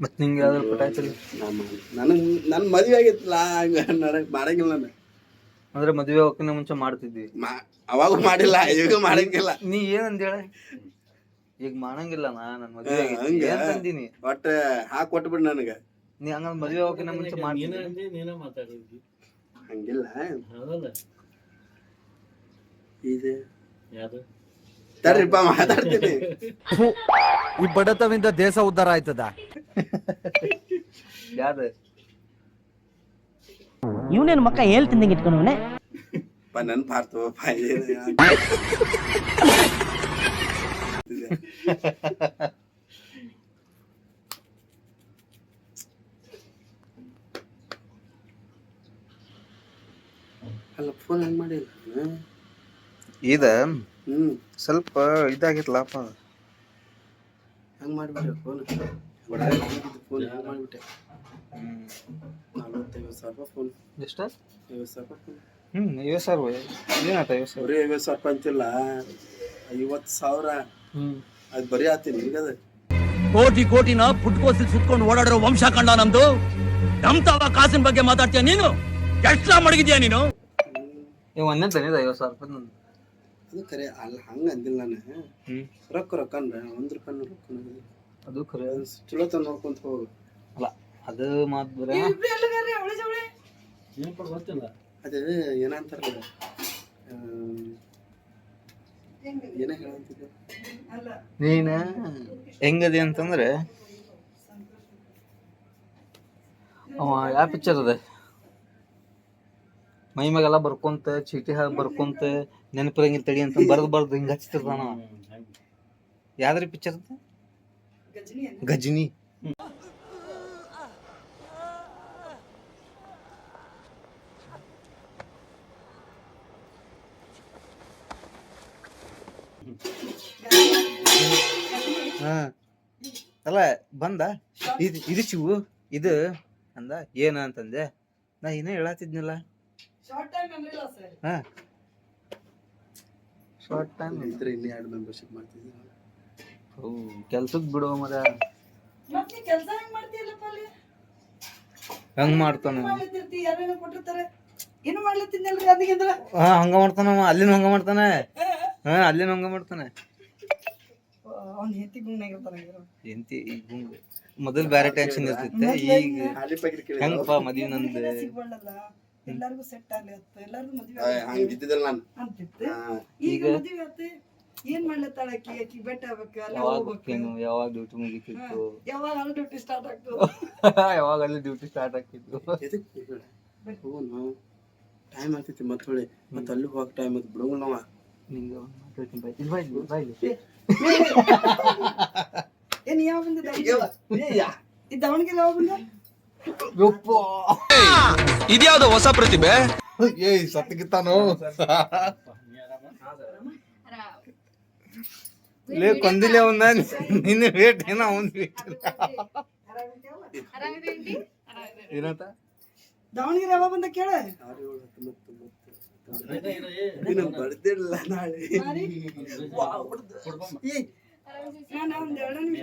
ಮತ್ತೆ ನಿಂಗೆ ಯಾವ್ದಾರು ಪಟ ಆಯ್ತಲ್ಲ ನನ್ನ ಮದುವೆ ಆಗಿತ್ತಲ್ಲ ಮಾಡಂಗಿಲ್ಲ ನಾನು. ಅಂದ್ರೆ ಮದುವೆ ಹೋಗಕ್ಕಿಂತ ಮುಂಚೆ ಮಾಡ್ತಿದ್ವಿ. ಅವಾಗ ಮಾಡಿಲ್ಲ, ಈಗ ಮಾಡಂಗಿಲ್ಲ. ನೀ ಏನಂದ ಹೇಳ, ಈಗ ಮಾಡಂಗಿಲ್ಲ ನನ್ ಮದುವೆ ಅಂತಂದಿನಿ. ಒಟ್ಟ ಹಾಕಿ ಕೊಟ್ಬಿಡ್ ನನಗ. ನೀ ಹಂಗ ಮದುವೆ ಹೋಗಕ್ಕಿಂತ ಮುಂಚೆ ಮಾಡ್ತಿದ್ವಿ. ಹಂಗಿಲ್ಲ ಇದೆ ಮಾತಾಡ್ತೀನಿ. ಈ ಬಡತವಿಂದ ದೇಶ ಉದ್ಧಾರ ಆಯ್ತದ. ಯಾವ್ದು ಇವನೇನು ಮಕ್ಕ ಹೇಳ್ತಿಂದಂಗೆ ಇಟ್ಕೊಂಡವನೆ ನನ್ ಪಾರ್ತವ ಅಲ್ಲ ಫೋನ್ ಹೆಂಗ್ ಮಾಡಿಲ್ಲ ಇದ ಸ್ವಲ್ಪ ಇದಾಗಿತ್ಲಪ್ಪ. ಹಂಗ್ ಮಾಡ್ಬಿಟ್ರೆ ಫೋನ್ ಫೋನ್ ಹಂಗ್ ಮಾಡ್ಬಿಟ್ಟೆ. 40-50 ರೂಪಾಯಿ ಫೋನ್. ಎಷ್ಟ? 50 ರೂಪಾಯಿ. 50,000 ಏನಾಯ್ತು? 50,000 ಬರೀ 50 ರೂಪಾಯಿ ಅಂತಿಲ್ಲ, 50,000. ಅದು ಬರೀ ಆತೀನಿ ಈಗ. ಅದು ಕೋಟಿ ಕೋಟಿನ ಪುಟ್ಕೋಸಿ ಸುತ್ಕೊಂಡು ಓಡಾಡಿರೋ ವಂಶ ಕಂಡ ನಮ್ದು. ನಮ್ತಾವ ಕಾಸಿನ ಬಗ್ಗೆ ಮಾತಾಡ್ತೀಯ ನೀನು? ಎಷ್ಟ್ರ ಮಡಗಿದ್ಯಾ ನೀನು? ಒಂದೇ ತಂದಿದ 50,000 ರೂಪಾಯಿ ನಂದು. ಅದು ಖರೆ ಅಲ್ಲ, ಹಂಗ ಅಂದಿಲ್ಲ ನಾನು. ರೊಕ್ಕ ಅಂದ್ರೆ 1 ರೂಪಾಯಿ ರೊಕ್ಕ ಅದು ಖರೆ. ಚಲೋ ತ ನೋಡ್ಕೊಂತ ಹೋಗು. ಅಲ್ಲ ಅದು ಮಾತ್ರ ಅದೇ ಏನಂತಾರಲ್ಲ, ಏನ ಹೇಳಂತಿದ್ದೆ ನೀನ ಹೆಂಗದಿ ಅಂತಂದ್ರೆ, ಅವ ಯಾವ ಪಿಕ್ಚರ್ ಅದ, ಮೈ ಮ್ಯಾಗೆಲ್ಲ ಬರ್ಕೊಂತ ಚೀಟಿ ಬರ್ಕೊಂತ ನೆನಪಿರಂಗಿಲ್ಲ ತಡಿ ಅಂತ ಬರ್ದು ಹಿಂಗ ಹಚ್ತಿರ್ತಾನ. ಯಾವ್ದ್ರಿ ಪಿಕ್ಚರ್ ಅದ? ಗಜನಿ. ಅಲ್ಲ ಬಂದ ಇದು ಚಿವು ಇದು ಅಂದ. ಏನ ಅಂತಂದೆ ನಾ ಏನೇ ಹೇಳತ್ತಿದ್ನಲ್ಲ. ಶಾರ್ಟ್ ಟೈಮ್ ಇದ್ರೆ ಇಲ್ಲಿ 2 ಮೆಂಬರ್ಶಿಪ್ ಮಾಡ್ತಿದ್ದೆ. ಕೆಲ್ಸದ್ ಬಿಡುವ ಮರ ಹಂಗ ಮಾಡ್ತಾನ. ಹಂಗ ಮಾಡ್ತಾನ ಅಲ್ಲಿನ ಹಂಗ ಮಾಡ್ತಾನೆ. ಅಲ್ಲಿನ ಹಂಗ ಮಾಡ್ತಾನೆ. ಎಂತಿ ಈಗ ಗುಂಗ್ ಮೊದಲ್ ಬೇರೆ ಟೆನ್ಷನ್ ಇರ್ತಿತ್ತೆ. ಈಗ ಹೆಂಗಪ್ಪ ಮದ್ವಿ ನಂದು ಎಲ್ಲರಿಗೂ ಸೆಟ್ ಆಗ್ಲಿ ಎಲ್ಲರಿಗೂ ಮದುವೆ ಹಂಗಿದ್ದಿದ್ದಲ್ಲ ನಾನು ಅಂತಿತ್ತು. ಈಗ ಮದುವೆ ಆತ ಏನ್ ಮಾಡ್ಲತ್ತಾಳ ಆಕಿ ಬೆಟ್ಟ ಆಗ್ಬೇಕು, ಅಲ್ಲ ಹೋಗ್ಬೇಕು. ಯಾವಾಗ ಡ್ಯೂಟಿ ಮುಗಿತಿತ್ತು, ಯಾವಾಗ ಅಲ್ಲಿ ಡ್ಯೂಟಿ ಸ್ಟಾರ್ಟ್ ಆಗ್ತದೆ, ಯಾವಾಗ ಅಲ್ಲಿ ಡ್ಯೂಟಿ ಸ್ಟಾರ್ಟ್ ಆಗ್ತಿತ್ತು. ಟೈಮ್ ಆಗ್ತೈತಿ ಮತ್ತೆ ಹೊಳೆ ಮತ್ತೆ ಅಲ್ಲಿ ಹೋಗಕ್ ಟೈಮ್ ಆಯ್ತು ಬಿಡೋಂಗಿಲ್ಲ ನಾವ. ಏನ್ ಯಾವ ಬಂದ ದಾವಣಗೆರೆ ಯಾವ ಬಂದ? ಇದ್ಯಾವ್ದು ಹೊಸ ಪ್ರತಿಭೆ? ಸತ್ತಗಿತ್ತಾನು ಕೊಂದಿಲ್ಲ ಅವನ್ನ. ನಿನ್ನ ವೇಟ್ ಏನ ಅವನ್ ವೇಟ್ ಏನಂತ? ದಾವಣಗೆರೆ ಯಾವ ಬಂದ ಕೇಳ. ಬರ್ದಿಲ್ಲ ನಾಳೆ. ನಾನು ಒಂದ್ 2 ನಿಮಿಷ